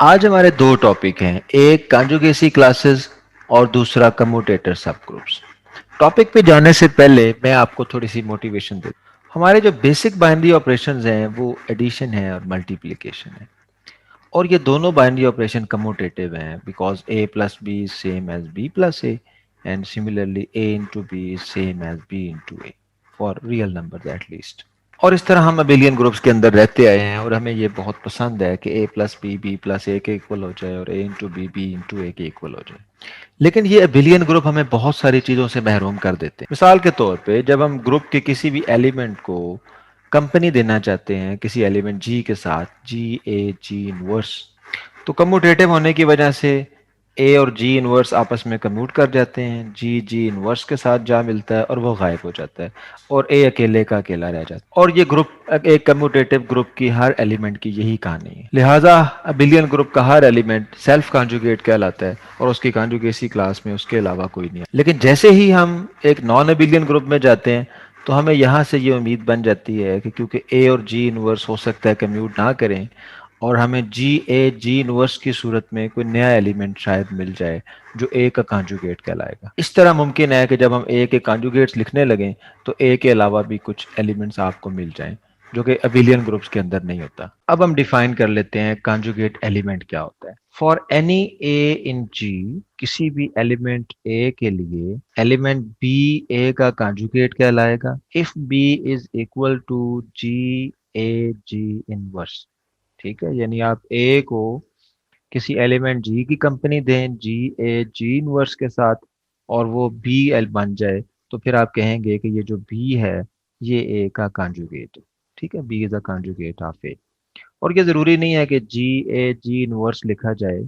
आज हमारे दो टॉपिक हैं, एक कॉन्जुगेसी क्लासेस और दूसरा कम्यूटेटर सब ग्रुप्स। टॉपिक पे जाने से पहले मैं आपको थोड़ी सी मोटिवेशन दे। हमारे जो बेसिक बाइनरी ऑपरेशंस हैं वो एडिशन है और मल्टीप्लिकेशन है, और ये दोनों बाइनरी ऑपरेशन कम्यूटेटिव हैं because a plus b same as b plus a and similarly a into b is same as b into a for real number at least. और इस तरह हम अबिलियन ग्रुप्स के अंदर रहते आए हैं और हमें ये बहुत पसंद है कि a प्लस बी प्लस ए के इक्वल हो जाए और a इंटू बी इंटू ए के इक्वल हो जाए। लेकिन ये अबिलियन ग्रुप हमें बहुत सारी चीज़ों से महरूम कर देते हैं। मिसाल के तौर पे जब हम ग्रुप के किसी भी एलिमेंट को कंपनी देना चाहते हैं किसी एलिमेंट g के साथ, जी ए जी इनवर्स, तो कम्यूटेटिव होने की वजह से ए और जी इनवर्स आपस में कम्यूट कर जाते हैं, जी जी इनवर्स के साथ जा मिलता है और वो गायब हो जाता है और ए अकेले का अकेला रह जाता है। और ये ग्रुप एक कम्यूटेटिव ग्रुप की हर एलिमेंट की यही कहानी है। लिहाजा अबिलियन ग्रुप का हर एलिमेंट सेल्फ कॉन्जुगेट कहलाता है और उसकी कॉन्जुगेसी क्लास में उसके अलावा कोई नहीं है। लेकिन जैसे ही हम एक नॉन अबिलियन ग्रुप में जाते हैं तो हमें यहाँ से ये उम्मीद बन जाती है कि क्योंकि ए और जी इनवर्स हो सकता है कम्यूट ना करें और हमें जी ए जी इनवर्स की सूरत में कोई नया एलिमेंट शायद मिल जाए जो ए का कॉन्जुगेट कहलाएगा। इस तरह मुमकिन है कि जब हम ए के कॉन्जुगेट्स लिखने लगें तो ए के अलावा भी कुछ एलिमेंट्स आपको मिल जाएं जो कि अबिलियन ग्रुप्स के अंदर नहीं होता। अब हम डिफाइन कर लेते हैं कॉन्जुगेट एलिमेंट क्या होता है। फॉर एनी ए इन जी, किसी भी एलिमेंट ए के लिए एलिमेंट बी ए का कॉन्जुगेट कहलाएगा if b is equal to ji A ji inverse. ठीक है, यानी आप ए को किसी एलिमेंट जी की कंपनी दें जी ए जी इनवर्स के साथ और वो बी एल बन जाए, तो फिर आप कहेंगे कि ये जो बी है ये ए का कॉन्जुगेट है। ठीक है, B is a conjugate of A. और ये जरूरी नहीं है कि जी ए जी इनवर्स लिखा जाए,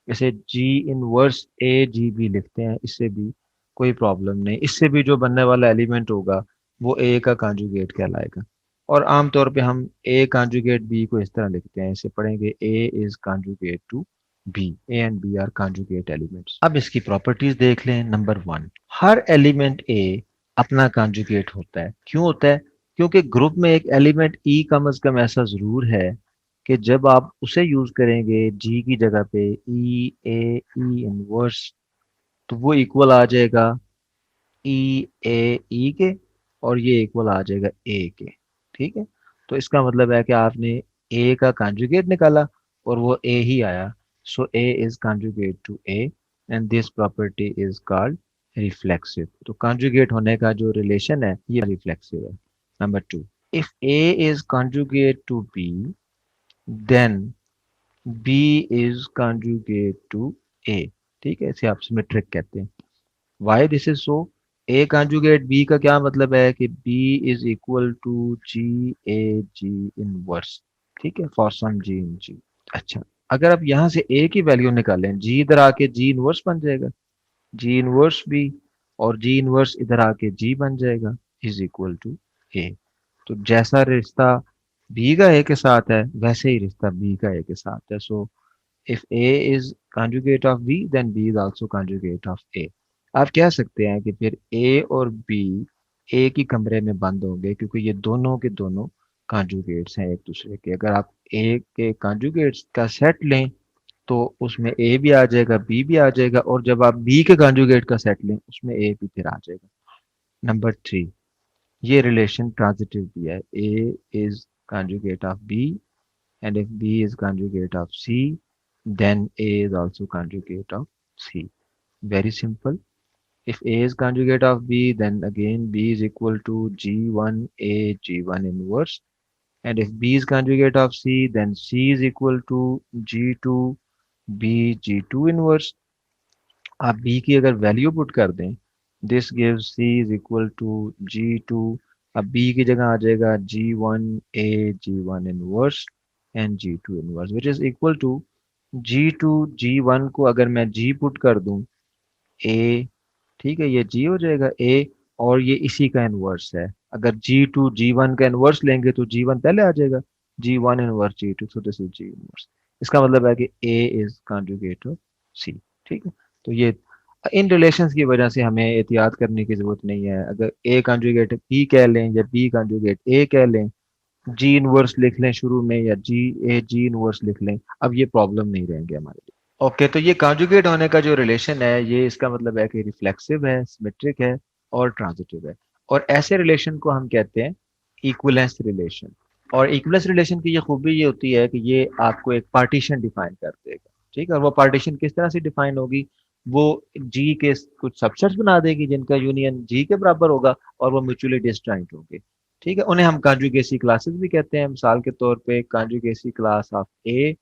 इसे जी इनवर्स ए जी भी लिखते हैं, इससे भी कोई प्रॉब्लम नहीं। इससे भी जो बनने वाला एलिमेंट होगा वो ए का कॉन्जुगेट कहलाएगा। और आमतौर पे हम ए कॉन्जुगेट बी को इस तरह लिखते हैं, इसे पढ़ेंगे A is conjugate to B, A and B are conjugate elements. अब इसकी प्रॉपर्टीज देख लें। नंबर वन, हर एलिमेंट ए अपना कॉन्जुगेट होता है। क्यों होता है? क्योंकि ग्रुप में एक एलिमेंट ई कम अज कम ऐसा जरूर है कि जब आप उसे यूज करेंगे जी की जगह पे ई ए ई इनवर्स, तो वो इक्वल आ जाएगा ई ए ई के और ये इक्वल आ जाएगा ए के। ठीक है, तो इसका मतलब है कि आपने ए का कॉन्जुगेट निकाला और वो ए ही आया, so A is conjugate to A and this property is called reflexive. तो कॉन्जुगेट होने का जो रिलेशन है ये रिफ्लेक्सिव है। Number two, if A is conjugate to B then B is conjugate to A. ठीक है, इसे आप सिमेट्रिक कहते हैं। Why this is so? A conjugate B का क्या मतलब है कि B is equal to ji A ji inverse. ठीक है, फॉर सम जी इन जी। अच्छा, अगर आप यहाँ से ए की वैल्यू निकालें, जी इधर आके जी इनवर्स बन जाएगा, जी इनवर्स बी और जी इनवर्स इधर आके जी बन जाएगा इज इक्वल टू ए। तो जैसा रिश्ता बी का ए के साथ है वैसे ही रिश्ता बी का ए के साथ है। सो if A is conjugate of B then B is also conjugate of A। आप कह सकते हैं कि फिर A और B एक ही कमरे में बंद होंगे क्योंकि ये दोनों के दोनों कॉन्जुगेट्स हैं एक दूसरे के। अगर आप A के कॉन्जुगेट्स का सेट लें तो उसमें A भी आ जाएगा B भी आ जाएगा, और जब आप B के कॉन्जुगेट का सेट लें उसमें A भी फिर आ जाएगा। नंबर थ्री, ये रिलेशन ट्रांजिटिव भी है। A is conjugate of B and if B is conjugate of C then A is also conjugate of C। Very simple. If A is conjugate of B then again B is equal to G1A G1 inverse, and if B is conjugate of C then C is equal to G2 B G2 inverse। आप B की अगर value put कर दें, this gives C is equal to G2, अब B की जगह आ जाएगा G1A G1 inverse and G2 inverse which is equal to G2 G1 को अगर मैं G पुट कर दूं A, ठीक है, ये G हो जाएगा A और ये इसी का इनवर्स है। अगर G2 G1 का इनवर्स लेंगे तो G1 पहले आ जाएगा, G1 inverse G2, so this is G inverse. इसका मतलब है कि A is conjugate of C। ठीक है, तो ये इन रिलेशंस की वजह से हमें एहतियात करने की जरूरत नहीं है। अगर A कॉन्जुगेट B कह लें या B कॉन्जुगेट A कह लें जी इनवर्स लिख लें शुरू में या जी इनवर्स लिख लें, अब ये प्रॉब्लम नहीं रहेंगे हमारे लिए। ओके, तो ये कॉन्जुगेट होने का जो रिलेशन है, ये इसका मतलब है कि रिफ्लेक्सिव है, सिमेट्रिक है और ट्रांजिटिव है। और ऐसे रिलेशन को हम कहते हैं इक्विवेलेंस रिलेशन। और इक्विवेलेंस रिलेशन की ये खूबी ये होती है कि ये आपको एक पार्टीशन डिफाइन कर देगा। ठीक है, और वो पार्टीशन किस तरह से डिफाइन होगी, वो जी के कुछ सबसेट्स बना देगी जिनका यूनियन जी के बराबर होगा और वो म्यूचुअली डिस्जॉइंट होंगे। ठीक है, उन्हें हम कॉन्जुगेसी क्लासेस भी कहते हैं। मिसाल के तौर पे conjugacy class of A,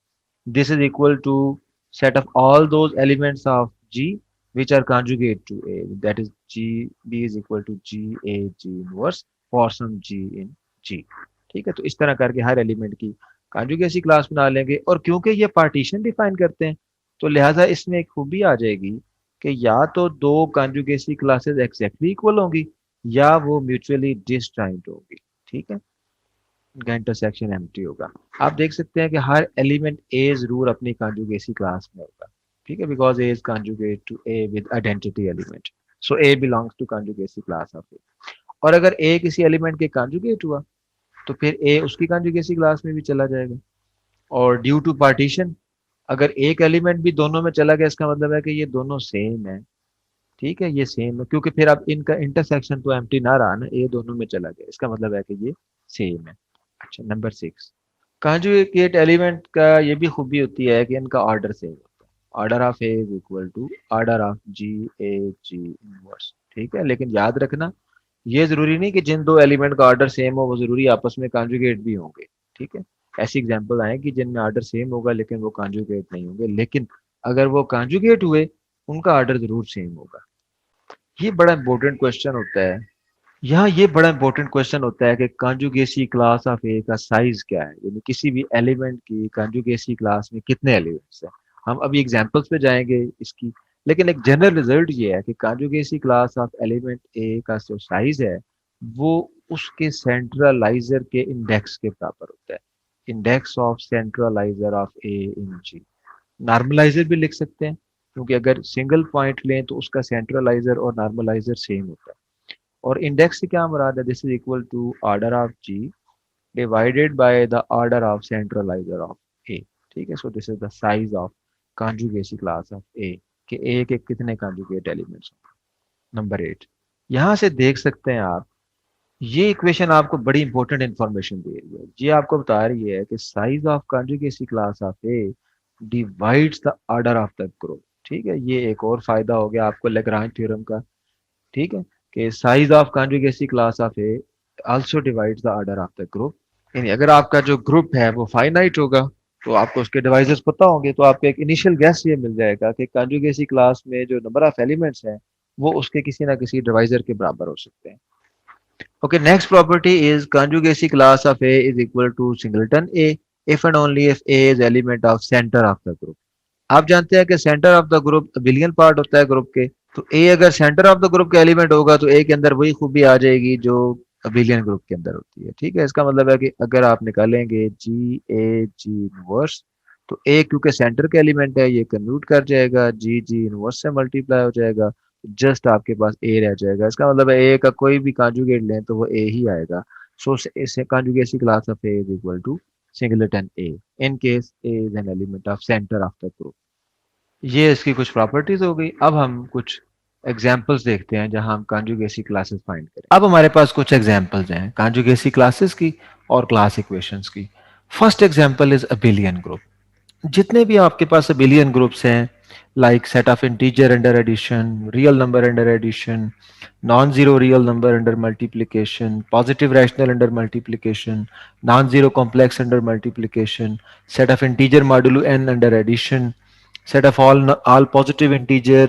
this is equal to set of all those elements of G which are conjugate to A. That is G B is equal to G A G inverse for some G in G. ठीक है, तो इस तरह करके हर element की कॉन्जुगेसी class बना लेंगे। और क्योंकि ये पार्टीशन डिफाइन करते हैं, तो लिहाजा इसमें एक खूबी आ जाएगी कि या तो दो कॉन्जुगेसी क्लासेस एक्जैक्टली इक्वल होंगी या वो म्यूचुअली डिसजॉइंट होगी। ठीक है, का इंटरसेक्शन एम्प्टी होगा। आप देख सकते हैं कि हर एलिमेंट ए जरूर अपनी कॉन्जुगेसी क्लास में होगा। ठीक है, because A is conjugate to A with identity element, so A belongs to conjugacy class of A. और अगर ए किसी एलिमेंट के कॉन्जुगेट हुआ तो फिर ए उसकी कॉन्जुगेसी क्लास में भी चला जाएगा। और ड्यू टू पार्टीशन, अगर एक एलिमेंट भी दोनों में चला गया, इसका मतलब है कि ये दोनों सेम है। ठीक है, ये सेम है क्योंकि फिर अब इनका इंटरसेक्शन तो एम्प्टी ना रहा ना, ए दोनों में चला गया, इसका मतलब है कि ये सेम है। अच्छा, नंबर 6, कॉन्जुगेट एलिमेंट का ये भी खूबी होती है कि इनका ऑर्डर सेम होता है। Order of A is equal to order of g A ji inverse. ठीक है, लेकिन याद रखना ये जरूरी नहीं कि जिन दो एलिमेंट का ऑर्डर सेम हो वो जरूरी आपस में कॉन्जुगेट भी होंगे। ठीक है, ऐसी एग्जांपल आएंगी जिनमें ऑर्डर सेम होगा लेकिन वो कॉन्जुगेट नहीं होंगे, लेकिन अगर वो कॉन्जुगेट हुए उनका ऑर्डर जरूर सेम होगा। ये बड़ा इंपॉर्टेंट क्वेश्चन होता है। यहाँ ये बड़ा इंपॉर्टेंट क्वेश्चन होता है कि कॉन्जुगेसी क्लास ऑफ ए का साइज क्या है, यानी किसी भी एलिमेंट की कॉन्जुगेसी क्लास में कितने एलिमेंट्स हैं। हम अभी एग्जांपल्स पे जाएंगे इसकी, लेकिन एक जनरल रिजल्ट ये है कि कॉन्जुगेसी क्लास ऑफ एलिमेंट ए का जो साइज है वो उसके सेंट्रलाइजर के इंडेक्स के बराबर होता है। Index of centralizer of A in G. Normalizer भी लिख सकते हैं क्योंकि अगर सिंगल पॉइंट लें तो उसका सेंट्रलाइजर और नॉर्मलाइजर सेम होता है। और इंडेक्स से क्या मुराद है, this is equal to order of G divided by the order of centralizer of A. ठीक है, so this is the size of conjugacy class of A, कि ए के कितने कॉन्जुगेट एलिमेंट्स होंगे। नंबर 8, यहाँ से देख सकते हैं आप, ये इक्वेशन आपको बड़ी इंपॉर्टेंट इंफॉर्मेशन दे रही है। ये आपको बता रही है कि size of conjugacy class of A divides the order of the group. ठीक है, ये एक और फायदा हो गया आपको लेग्रांज थ्योरम का। ठीक है, कि size of conjugacy class of A also divides the order of the group. यानी अगर आपका जो ग्रुप है वो फाइनाइट होगा तो आपको उसके डिवाइजर्स पता होंगे, तो आपको एक इनिशियल गैस ये मिल जाएगा कि कॉन्जुगेसी क्लास में जो नंबर ऑफ एलिमेंट्स हैं वो उसके किसी ना किसी डिवाइजर के बराबर हो सकते हैं। Okay, next property is conjugacy class of A is equal to singleton A if and only if A is element of center of the group। आप जानते हैं कि center of the group abelian part होता है group के, तो ए अगर centre of the group का एलिमेंट होगा तो ए के अंदर वही खूबी आ जाएगी जो अबिलियन ग्रुप के अंदर होती है। ठीक है, इसका मतलब है कि अगर आप निकालेंगे जी ए जी इनवर्स, तो ए क्योंकि सेंटर का एलिमेंट है ये कन्वर्ट कर जाएगा, जी जी इनवर्स से मल्टीप्लाई हो जाएगा, जस्ट आपके पास ए रह जाएगा। इसका मतलब है ए का कोई भी कॉन्जुगेट लें तो वो ए ही आएगा। सो इसे conjugacy class of A is equal to singleton A in case A is an element of centre of the group. ये इसकी कुछ प्रॉपर्टीज हो गई। अब हम कुछ एग्जाम्पल्स देखते हैं जहां हम कॉन्जुगेसी क्लासेस फाइंड करें। अब हमारे पास कुछ एग्जाम्पल्स हैं कॉन्जुगेसी क्लासेस की और क्लास इक्वेशंस की। First example is abelian group. जितने भी आपके पास अबिलियन ग्रुप्स हैं, like set of integer under addition, real number under addition, non zero real number under multiplication, positive rational under multiplication, non zero complex under multiplication, set of integer modulo n under addition, set of all positive integer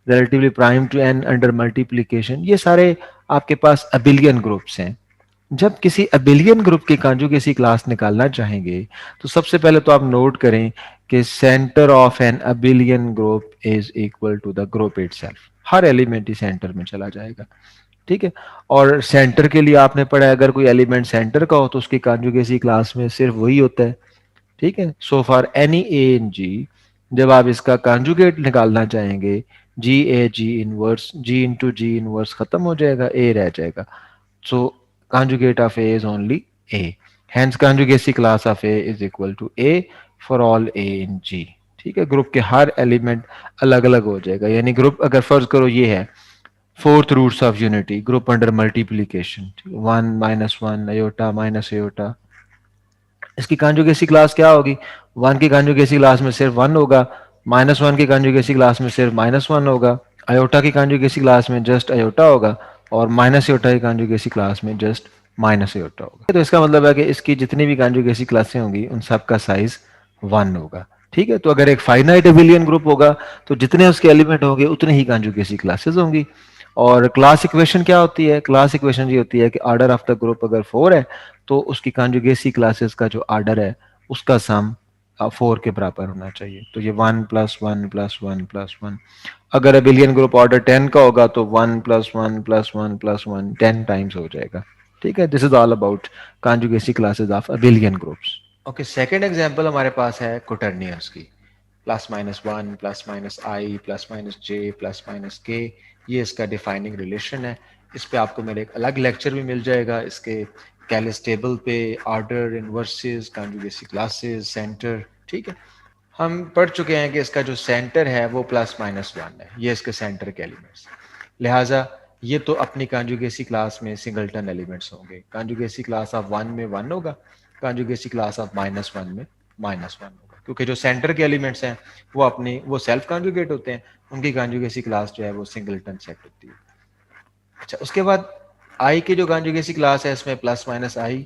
relatively prime to n under multiplication। ये सारे आपके पास abelian groups हैं। जब किसी abelian group की कॉन्जुगेसी class निकालना चाहेंगे तो सबसे पहले तो आप नोट करें कि center of an abelian group is equal to the group itself. हर एलिमेंट ही सेंटर में चला जाएगा। ठीक है, और सेंटर के लिए आपने पढ़ा है अगर कोई एलिमेंट सेंटर का हो तो उसकी कॉन्जुगेसी क्लास में सिर्फ वही होता है। ठीक है, so for any A in जी, जब आप इसका कॉन्जुगेट निकालना चाहेंगे, जी ए जी inverse, G into G inverse खत्म हो जाएगा, ए रह जाएगा। So conjugate of A is only A. Hence conjugacy class of A is equal to A for all A in G। ठीक है, ग्रुप के हर एलिमेंट अलग अलग हो जाएगा, यानी ग्रुप अगर फर्ज करो ये है fourth roots of unity, group under multiplication, 1 - 1 iota minus iota, इसकी कॉन्जुगेसी क्लास क्या होगी? 1 की कॉन्जुगेसी क्लास में सिर्फ 1 होगा, -1 की कॉन्जुगेसी क्लास में सिर्फ -1 होगा, अयोटा की कॉन्जुगेसी क्लास में जस्ट अयोटा होगा, और माइनस अयोटा की कॉन्जुगेसी क्लास में जस्ट माइनस अयोटा होगा। तो इसका मतलब है कि इसकी जितनी भी कॉन्जुगेसी क्लासें होंगी उन सब का साइज 1 होगा। ठीक है, तो अगर एक फाइनाइट एबिलियन ग्रुप होगा तो जितने उसके एलिमेंट होंगे उतने ही कॉन्जुगेसी क्लासेस होंगी। और क्लास इक्वेशन क्या होती है? क्लास इक्वेशन ये होती है कि ऑर्डर ऑफ द ग्रुप अगर 4 है तो उसकी कॉन्जुगेसी क्लासेस का जो ऑर्डर है उसका सम 4 के बराबर होना चाहिए। तो ये 1 + 1 + 1 + 1। अगर अबिलियन ग्रुप ऑर्डर 10 का होगा तो 1 + 1 + 1 + 1 10 टाइम्स हो जाएगा। ठीक है, this is all about conjugacy classes of abelian groups. Okay, second example हमारे पास है क्वोटर्नियर्स की। +-1 +-i +-j +-k, ये इसका डिफाइनिंग रिलेशन है। इस पे आपको मेरे एक अलग लेक्चर भी मिल जाएगा, इसके कैलिस टेबल पे, ऑर्डर, इनवर्सेस, कॉन्जुगेसी क्लासेस, सेंटर। ठीक है, हम पढ़ चुके हैं कि इसका जो सेंटर है वो +-1 है, ये इसके सेंटर के एलिमेंट्स। लिहाजा ये तो अपनी कॉन्जुगेसी क्लास में सिंगलटन एलिमेंट्स होंगे। कॉन्जुगेसी क्लास ऑफ 1 में 1 होगा, कॉन्जुगेसी क्लास ऑफ -1 में -1 होगा, क्योंकि जो सेंटर के एलिमेंट्स हैं वो सेल्फ कॉन्जुगेट होते हैं, उनकी कॉन्जुगेसी क्लास जो है वो सिंगलटन सेट होती है। अच्छा, उसके बाद आई की जो कॉन्जुगेसी क्लास है इसमें +-i,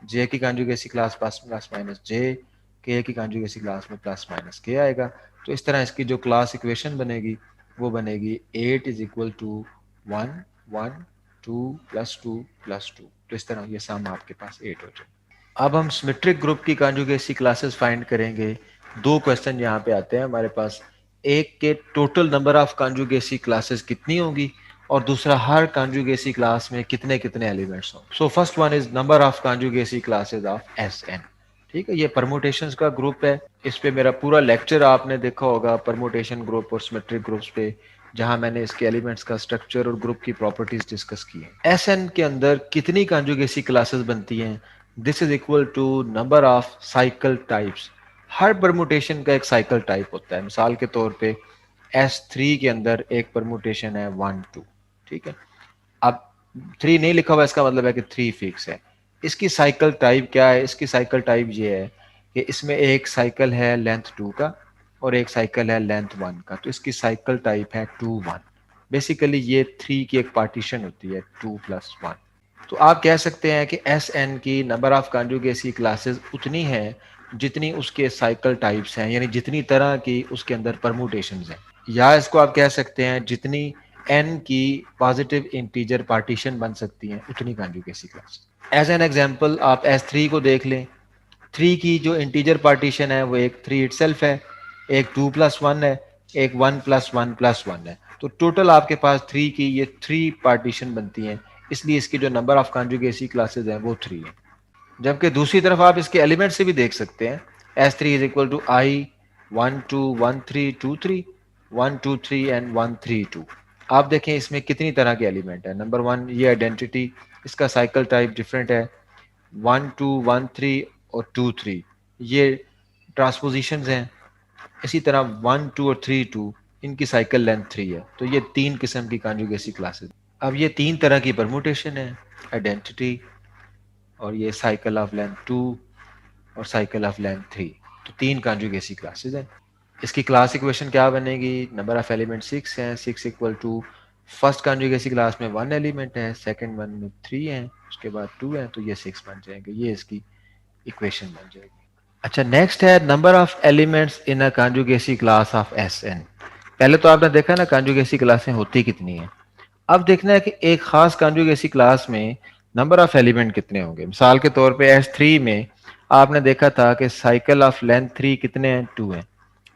जे की कॉन्जुगेसी क्लास +-j, के की कॉन्जुगेसी क्लास में +-k आएगा। तो इस तरह इसकी जो क्लास इक्वेशन बनेगी वो बनेगी 8 = 1 1 2 + 2 + 2। तो इस तरह ये सम आपके पास 8 हो जाए। अब हम सिमेट्रिक ग्रुप की कॉन्जुगेसी क्लासेस फाइंड करेंगे। दो क्वेश्चन यहाँ पे आते हैं हमारे पास, एक के total number of conjugacy classes कितनी होंगी, और दूसरा हर कॉन्जुगेसी क्लास में कितने कितने एलिमेंट्स हों। So first one is number of conjugacy classes of Sn। ठीक है, ये परमुटेशंस का ग्रुप है। इस पे मेरा पूरा लेक्चर आपने देखा होगा, परमुटेशन ग्रुप और सिमेट्रिक ग्रुप्स पे, जहां मैंने इसके एलिमेंट्स का स्ट्रक्चर और ग्रुप की प्रॉपर्टीज डिस्कस की है। Sn के अंदर कितनी कॉन्जुगेसी क्लासेस बनती हैं? This is equal to number of cycle types. हर परमुटेशन का एक साइकिल टाइप होता है। मिसाल के तौर पे S3 के अंदर एक परमुटेशन है 1 2। ठीक है, अब 3 नहीं लिखा हुआ, इसका मतलब है कि 3 फिक्स है। इसकी साइकिल टाइप क्या है? इसकी साइकिल टाइप ये है कि इसमें एक साइकिल है लेंथ 2 का और एक साइकिल है लेंथ 1 का, तो इसकी साइकिल टाइप है 2 1। बेसिकली ये 3 की एक पार्टीशन होती है 2 + 1। तो आप कह सकते हैं कि Sn की नंबर ऑफ कॉन्जुगेसी क्लासेस उतनी है जितनी उसके साइकिल टाइप्स हैं, यानी जितनी तरह की उसके अंदर परमुटेशंस हैं, या इसको आप कह सकते हैं जितनी n की पॉजिटिव इंटीजर पार्टीशन बन सकती हैं उतनी कॉन्जुगेसी क्लास। एज एन एग्जांपल आप S3 को देख लें। 3 की जो इंटीजर पार्टीशन है वो एक 3 इटसेल्फ है, एक 2 + 1 है, एक 1 + 1 + 1 है। तो टोटल आपके पास 3 की ये 3 पार्टीशन बनती हैं, इसलिए इसकी जो नंबर ऑफ कॉन्जुगेसी क्लासेस हैं वो 3 है। जबकि दूसरी तरफ आप इसके एलिमेंट से भी देख सकते हैं। S3 = I 1 2 1 3 2 3 1 2 3 and 1 3 2। आप देखें इसमें कितनी तरह के एलिमेंट है। नंबर 1 ये आइडेंटिटी, इसका साइकिल टाइप डिफरेंट है। 1 2 1 3 और 2 3 ये ट्रांसपोजिशंस हैं। इसी तरह 1 2 और 3 2 इनकी साइकिल लेंथ 3 है। तो ये 3 किस्म की कॉन्जुगेसी क्लासेस। अब ये 3 तरह की परमुटेशन है, आइडेंटिटी, और ये साइकिल ऑफ लेंथ 2 और साइकिल ऑफ लेंथ 3। तो 3 कॉन्जुगेसी क्लासेस हैं। इसकी क्लास इक्वेशन क्या बनेगी? नंबर ऑफ एलिमेंट 6 हैं, 6 = फर्स्ट कॉन्जुगेसी क्लास में 1 एलिमेंट है, सेकंड वन में 3 हैं, उसके बाद 2 हैं, तो ये 6 बन जाएंगे। ये इसकी इक्वेशन बन जाएगी। अच्छा, नेक्स्ट है number of elements in a conjugacy class of Sn। पहले तो आपने देखा ना कॉन्जुगेसी क्लासें होती कितनी हैं। अब देखना है कि एक खास कॉन्जुगेसी क्लास में नंबर ऑफ एलिमेंट कितने होंगे। मिसाल के तौर पे S3 में आपने देखा था कि साइकिल ऑफ लेंथ 3 कितने हैं? 2 हैं।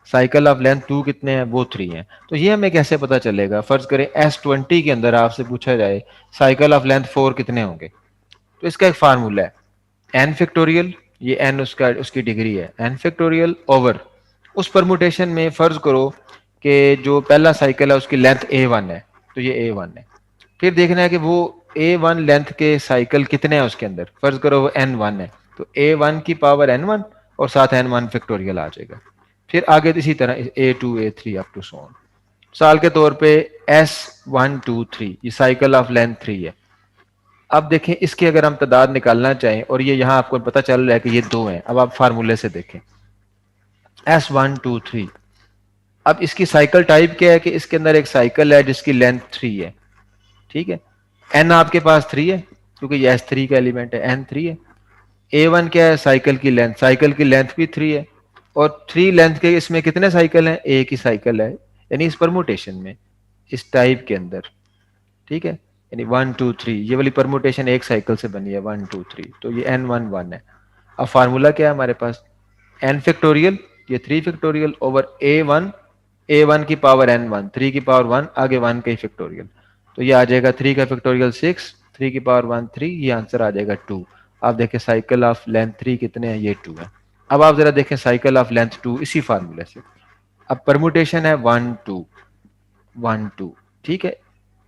साइकिल ऑफ लेंथ 2 कितने हैं? वो 3 हैं। तो ये हमें कैसे पता चलेगा? फर्ज करें S20 के अंदर आपसे पूछा जाए साइकिल ऑफ लेंथ 4 कितने होंगे, तो इसका एक फार्मूला है n फैक्टोरियल, ये n उसकी डिग्री है, n फैक्टोरियल ओवर उस परमुटेशन में फर्ज करो कि जो पहला साइकिल है उसकी लेंथ A1 है, तो ये A1 है। फिर देखना है कि वो A1 लेंथ के साइकिल कितने हैं उसके अंदर, फर्ज करो वो N1 है, तो A1 की पावर N1 और साथ N1 फैक्टोरियल आ जाएगा। फिर आगे इसी तरह A2 A3 up to so on. साल के तौर पे S1 2 3 ये साइकिल ऑफ लेंथ 3 है। अब देखें इसकी अगर हम तादाद निकालना चाहें और ये यहां आपको पता चल रहा है कि ये 2 हैं, अब आप फार्मूले से देखें S1 2 3। अब इसकी साइकिल टाइप क्या है कि इसके अंदर एक साइकिल है जिसकी लेंथ 3 है, ठीक है। N आपके पास 3 है क्योंकि ये S3 का एलिमेंट है, N 3 है। A1 क्या है, साइकिल की लेंथ, साइकिल की लेंथ भी 3 है और 3 लेंथ के इसमें कितने साइकिल हैं, एक ही साइकिल है, यानी इस परमुटेशन में, इस टाइप के अंदर, ठीक है। यानी 1 2 3 ये वाली परमुटेशन एक साइकिल से बनी है 1 2 3, तो ये N1 1 है। अब फार्मूला क्या है हमारे पास, N फैक्टोरियल, ये 3 फैक्टोरियल ओवर A1 की पावर N1, 3 की पावर 1 आगे 1 का ही फैक्टोरियल, तो ये आ जाएगा 3 का फैक्टोरियल 6, 3 की पावर 1 3, ये आंसर आ जाएगा 2। आप देखें साइकिल ऑफ लेंथ 3 कितने हैं, ये 2 है। अब आप जरा देखें साइकिल ऑफ लेंथ 2 इसी फार्मूले से। अब परमुटेशन है 1 2 1 2, ठीक है।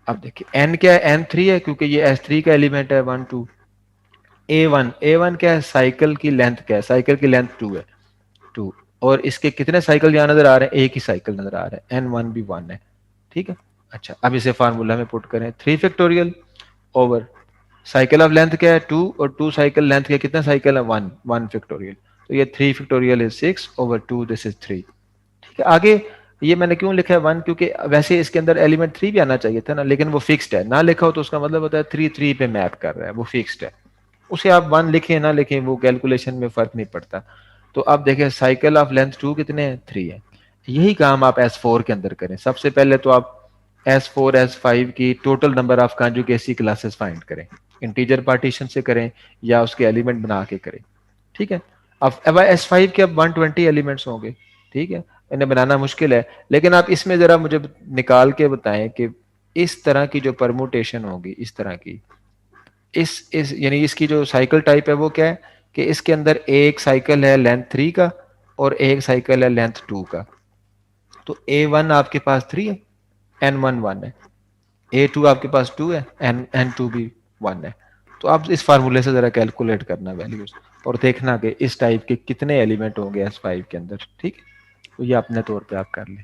अब देखिए N क्या है, N 3 है क्योंकि ये S3 का एलिमेंट है 1 2। A1 क्या है, साइकिल की लेंथ क्या है, साइकिल की लेंथ 2 है, 2। और इसके कितने साइकिल यहाँ नजर आ रहे हैं, एक ही साइकिल नजर आ रहा है, N1 भी 1 है, ठीक है। अच्छा अब इसे फार्मूला में पुट करें, 3 factorial over cycle of length क्या है 2 और 2 साइकिल लेंथ के कितने साइकिल है 1, 1 फैक्टोरियल, तो ये 3 factorial is 6 over 2, this is 3, ठीक है। आगे ये मैंने क्यों लिखा है 1, क्योंकि वैसे इसके अंदर एलिमेंट 3 भी आना चाहिए था ना, लेकिन वो फिक्स्ड है, ना लिखा हो तो उसका मतलब होता है 3 3 पे मैप कर रहा है, वो फिक्स्ड है। उसे आप 1 लिखें ना लिखें वो कैलकुलेशन में फर्क नहीं पड़ता। तो अब देखें साइकिल ऑफ लेंथ 2 कितने हैं, 3 है। यही काम आप S4 के अंदर करें। सबसे पहले तो आप S4 S5 की total number of conjugacy classes find करें, इंटीजर पार्टीशन से करें या उसके एलिमेंट बना के करें, ठीक है। अब S5 के अब 120 एलिमेंट्स होंगे, ठीक है। इन्हें बनाना मुश्किल है, लेकिन आप इसमें जरा मुझे निकाल के बताएं कि इस तरह की जो परमुटेशन होगी, इस तरह की, इस यानी इसकी जो साइकिल टाइप है वो क्या है कि इसके अंदर एक साइकिल है लेंथ 3 का और एक साइकिल है लेंथ 2 का। तो A1 आपके पास 3 है, N1 1 है, A2 आपके पास 2 है, N2 भी 1 है। तो आप इस फार्मूले से जरा कैलकुलेट करना वैल्यूज और देखना कि इस टाइप के कितने एलिमेंट होंगे S5 के अंदर, ठीक है। तो ये अपने तौर पे आप कर लें।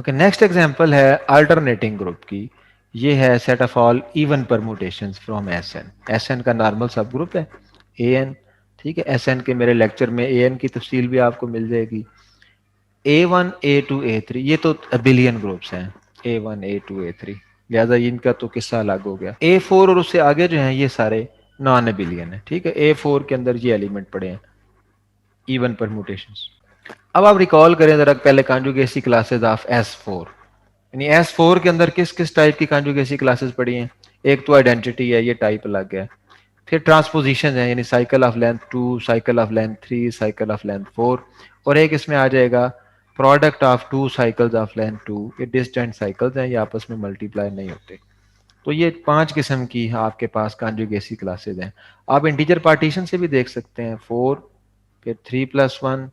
ओके, नेक्स्ट एग्जांपल है अल्टरनेटिंग ग्रुप की। ये है set of all even permutations from Sn। Sn का नॉर्मल सब ग्रुप है An, ठीक है। Sn के मेरे लेक्चर में An की तफसील भी आपको मिल जाएगी। A1 A2 A3 ये तो बिलियन ग्रुप्स हैं, A1 A2 A3, लिहाजा इनका तो किस्सा अलग हो गया। A4 और उससे आगे जो हैं ये सारे नॉन बिलियन है, ठीक है। A4 के अंदर ये एलिमेंट पड़े हैं इवन परमुटेशंस। अब आप रिकॉल करें जरा पहले कॉन्जुगेसी क्लासेस ऑफ S4, यानी S4 के अंदर किस किस टाइप की कॉन्जुगेसी क्लासेस पड़ी हैं। एक तो आइडेंटिटी है, ये टाइप अलग है। फिर ट्रांसपोजिशन है, यानी cycle of length 2, cycle of length 3, cycle of length 4, और एक इसमें आ जाएगा product of 2 cycles of length 2। ये डिस्टेंट साइकिल्स हैं, ये आपस में मल्टीप्लाई नहीं होते। तो ये 5 किस्म की आपके पास कॉन्जुगेसी क्लासेस हैं। आप इंटीजर पार्टीशन से भी देख सकते हैं, 4, फिर 3+1,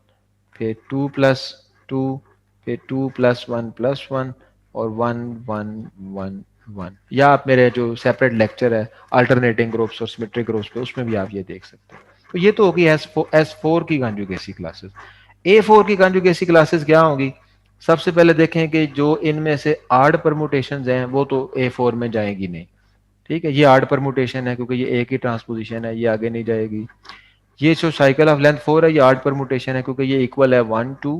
फिर 2+2, फिर 2+1+1 और 1 1 1 1, या आप मेरे जो सेपरेट लेक्चर है अल्टरनेटिंग ग्रुप्स और सिमेट्रिक ग्रुप्स पे उसमें भी आप ये देख सकते हैं। तो ये तो होगी S4 की कॉन्जुगेसी क्लासेस। A4 की कॉन्जुगेसी क्लासेस क्या होगी, सबसे पहले देखें कि जो इनमें से आड परमुटेशंस हैं वो तो A4 में जाएगी नहीं, ठीक है। ये आड परमुटेशन है क्योंकि ये एक ही ट्रांसपोजिशन है, ये आगे नहीं जाएगी। ये जो साइकिल ऑफ लेंथ 4 है ये आड परमुटेशन है क्योंकि ये इक्वल है 1 2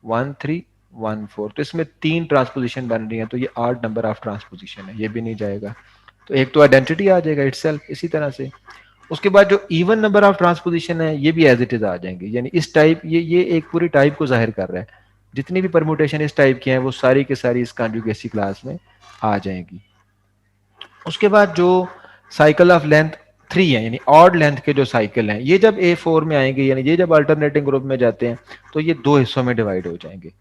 1 3 1 4, तो इसमें 3 ट्रांसपोजिशन बन रही है, तो ये आड नंबर ऑफ ट्रांसपोजिशन है, ये भी नहीं जाएगा। तो एक तो आइडेंटिटी आ जाएगा इटसेल्फ इसी तरह से। उसके बाद जो इवन नंबर ऑफ ट्रांसपोजिशन है ये भी एज इट इज आ जाएंगे, यानी इस टाइप ये एक पूरी टाइप को जाहिर कर रहा है। जितनी भी परमुटेशन इस टाइप की हैं वो सारी के सारी इस कॉन्जुगेसी क्लास में आ जाएंगी। उसके बाद जो साइकिल ऑफ लेंथ 3 है, यानी ऑड लेंथ के जो साइकिल हैं, ये जब A4 में आएंगे, यानी ये जब अल्टरनेटिंग ग्रुप में जाते हैं तो ये 2 हिस्सों में डिवाइड हो जाएंगे।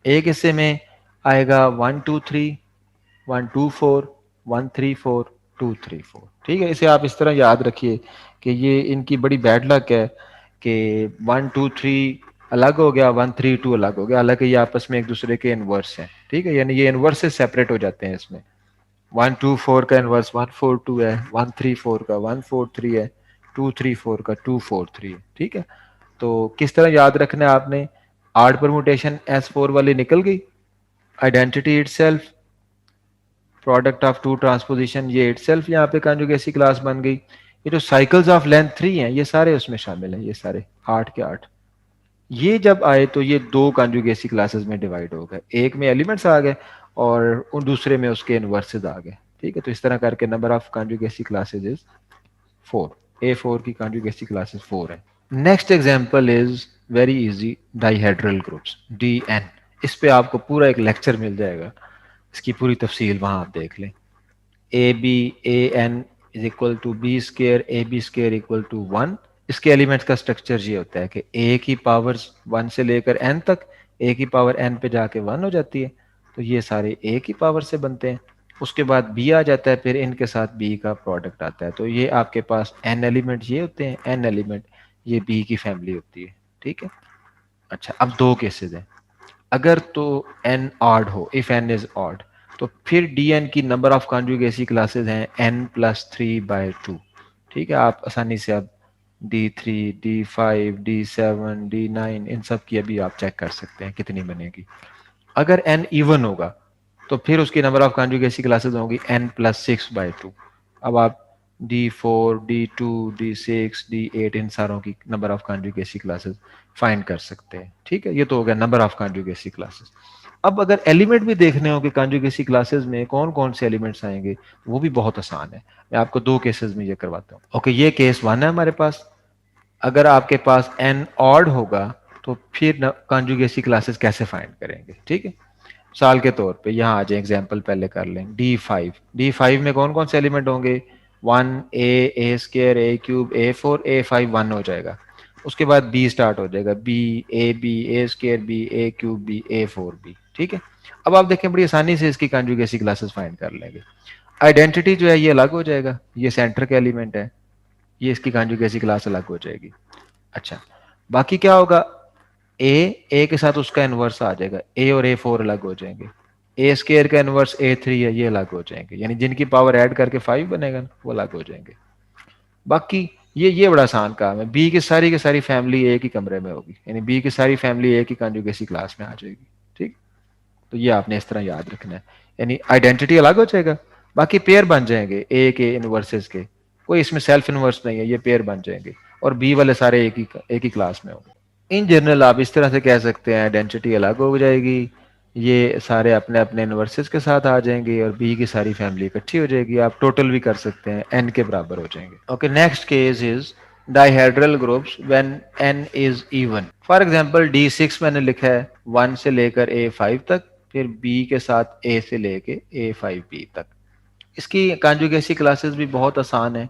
एक हिस्से में आएगा 1 2 3 1 2 4 1 3 4 2 3 4, ठीक है। इसे आप इस तरह याद रखिए कि ये इनकी बड़ी बैड लक है कि 1 2 3 अलग हो गया, 1 3 2 अलग हो गया, हालांकि ये आपस में एक दूसरे के इनवर्स हैं, ठीक है। यानी ये इनवर्स से सेपरेट हो जाते हैं। इसमें 1 2 4 का इनवर्स 1 4 2 है, 1 3 4 का 1 4 3 है, 2 3 4 का 2 4 3, ठीक है। तो किस तरह याद रखना है आपने, आर्ट परमुटेशन S4 वाली निकल गई, identity itself, product of two transposition ये इटसेल्फ यहाँ पे कंजुगेसी क्लास बन गई। ये जो साइकिल्स ऑफ लेंथ 3 हैं ये सारे उसमें शामिल हैं, ये सारे 8 के 8। ये जब आए तो ये दो कंजुगेसी क्लासेस में डिवाइड हो गए, एक में एलिमेंट्स आ गए और उन दूसरे में उसके इनवर्सेस आ गए, ठीक है। तो इस तरह करके number of conjugacy classes is 4, A4 की कंजुगेसी क्लासेस 4 है। Next example is very easy, dihedral groups DN। इस पे आपको पूरा एक लेक्चर मिल जाएगा, इसकी पूरी तफसील वहां आप देख लें। AN is equal to b square, AB square equal to 1। इसके एलिमेंट्स का स्ट्रक्चर ये होता है कि A की पावर 1 से लेकर N तक, A की पावर N पे जाके 1 हो जाती है, तो ये सारे A की पावर से बनते हैं। उसके बाद B आ जाता है, फिर इनके साथ B का प्रोडक्ट आता है, तो ये आपके पास N एलिमेंट ये होते हैं, N एलिमेंट ये B की फैमिली होती है, ठीक है। अच्छा, अब दो केसेस हैं, अगर तो n ऑड हो, इफ n इज ऑड, तो फिर dn की नंबर ऑफ कॉन्जुगेसी क्लासेस हैं n+3/2, ठीक है। आप आसानी से अब d3 d5 d7 d9 इन सब की अभी आप चेक कर सकते हैं कितनी बनेगी। अगर n इवन होगा तो फिर उसकी नंबर ऑफ कॉन्जुगेसी क्लासेस होगी n+6/2। अब आप D4 D2 D6 D8 इन सारों की number of conjugacy classes find कर सकते हैं, ठीक है। ये तो हो गया नंबर ऑफ कॉन्जुगेसी क्लासेस। अब अगर एलिमेंट भी देखने हो कि कॉन्जुगेसी क्लासेस में कौन कौन से एलिमेंट्स आएंगे, वो भी बहुत आसान है। मैं आपको दो केसेस में ये करवाता हूँ। ओके, ये केस 1 है हमारे पास। अगर आपके पास n ऑड होगा तो फिर कॉन्जुगेसी क्लासेस कैसे फाइंड करेंगे, ठीक है। साल के तौर पे यहाँ आ जाए, एग्जाम्पल पहले कर लें। D5 में कौन कौन से एलिमेंट होंगे, 1 A square A3 A4 A5 1 हो जाएगा। उसके बाद B स्टार्ट हो जाएगा, B स्केयर A3 B ठीक है। अब आप देखें बड़ी आसानी से इसकी कॉन्जुगेसी क्लासेस फाइंड कर लेंगे। आइडेंटिटी जो है ये अलग हो जाएगा, ये सेंटर का एलिमेंट है, ये इसकी कॉन्जुगेसी क्लास अलग हो जाएगी। अच्छा, बाकी क्या होगा, ए के साथ उसका इनवर्स आ जाएगा, ए और A4 अलग हो जाएंगे। ए स्केयर का इनवर्स A3 है, ये अलग हो जाएंगे, यानी जिनकी पावर ऐड करके 5 बनेगा ना, वो अलग हो जाएंगे। बाकी ये बड़ा आसान काम है। बी की सारी फैमिली एक ही कमरे में होगी, यानी बी की सारी फैमिली एक ही कॉन्जुगेसी क्लास में आ जाएगी, ठीक। तो ये आपने इस तरह याद रखना है, यानी आइडेंटिटी अलग हो जाएगा, बाकी पेयर बन जाएंगे ए के इनवर्सेस के, कोई इसमें सेल्फ इनवर्स नहीं है, ये पेयर बन जाएंगे और बी वाले सारे एक ही क्लास में होंगे। इन जनरल आप इस तरह से कह सकते हैं, आइडेंटिटी अलग हो जाएगी, ये सारे अपने अपने इनवर्सेस के साथ आ जाएंगे और बी की सारी फैमिली इकट्ठी हो जाएगी। आप टोटल भी कर सकते हैं, एन के बराबर हो जाएंगे। Okay, next case is dihedral groups when an is even. For example D6 मैंने लिखा है 1 से लेकर A5 तक, फिर B के साथ A से लेकर A5B तक। इसकी कॉन्जुगेसी क्लासेस भी बहुत आसान है।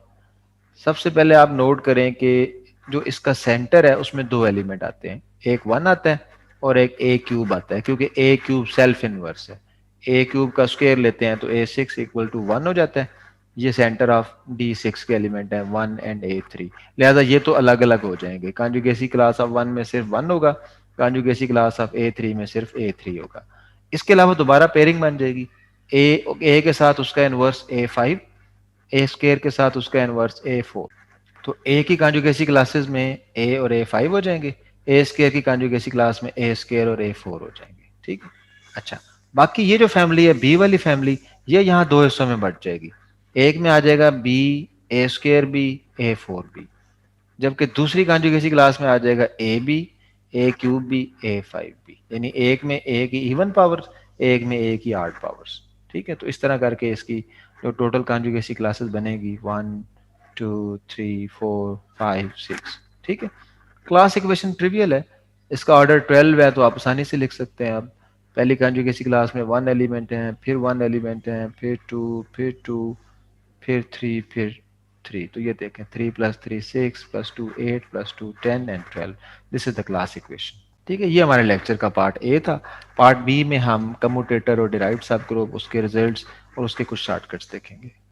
सबसे पहले आप नोट करें कि जो इसका सेंटर है उसमें दो एलिमेंट आते हैं, एक 1 आता है और एक A³ आता है, क्योंकि A³ सेल्फ इनवर्स है। A³ का स्क्वायर लेते हैं तो A6 इक्वल टू 1 हो जाता है। ये सेंटर ऑफ D6 के एलिमेंट है 1 एंड A3, लिहाजा ये तो अलग अलग हो जाएंगे। कॉन्जुगेसी क्लास ऑफ 1 में सिर्फ 1 होगा, कॉन्जुगेसी क्लास ऑफ A3 में सिर्फ A3 होगा। इसके अलावा दोबारा पेयरिंग बन जाएगी, ए के साथ उसका इनवर्स A5, ए स्क्वायर के साथ उसका इनवर्स A4। तो ए की कॉन्जुगेसी क्लासेस में ए और A5 हो जाएंगे, ए स्क्वायर की कॉन्जुगेसी क्लास में ए स्क्वायर और A4 हो जाएंगे, ठीक है। अच्छा, बाकी ये जो फैमिली है बी वाली फैमिली, ये यहाँ दो हिस्सों में बट जाएगी। एक में आ जाएगा बी A²B A4B, जबकि दूसरी कॉन्जुगेसी क्लास में आ जाएगा AB A³ B यानी एक में ए की इवन पावर्स, एक में ए की ऑड पावर्स, ठीक है। तो इस तरह करके इसकी जो टोटल कॉन्जुगेसी क्लासेस बनेगी 1 2 3 4 5 6, ठीक है। क्लास इक्वेशन ट्रिवियल है, इसका ऑर्डर 12 है, तो आप आसानी से लिख सकते हैं। अब पहली कॉन्जुगेसी क्लास में 1 एलिमेंट है, फिर 1 एलिमेंट है, फिर 2 फिर 2 फिर 3 फिर 3, तो ये देखें 3 + 3 6 + 2 8 + 2 10 and 12, this is the class equation, ठीक है। ये हमारे लेक्चर का पार्ट ए था। पार्ट बी में हम कम्यूटेटर और डिराइव्ड सब ग्रुप, उसके रिजल्ट्स और उसके कुछ शॉर्टकट्स देखेंगे।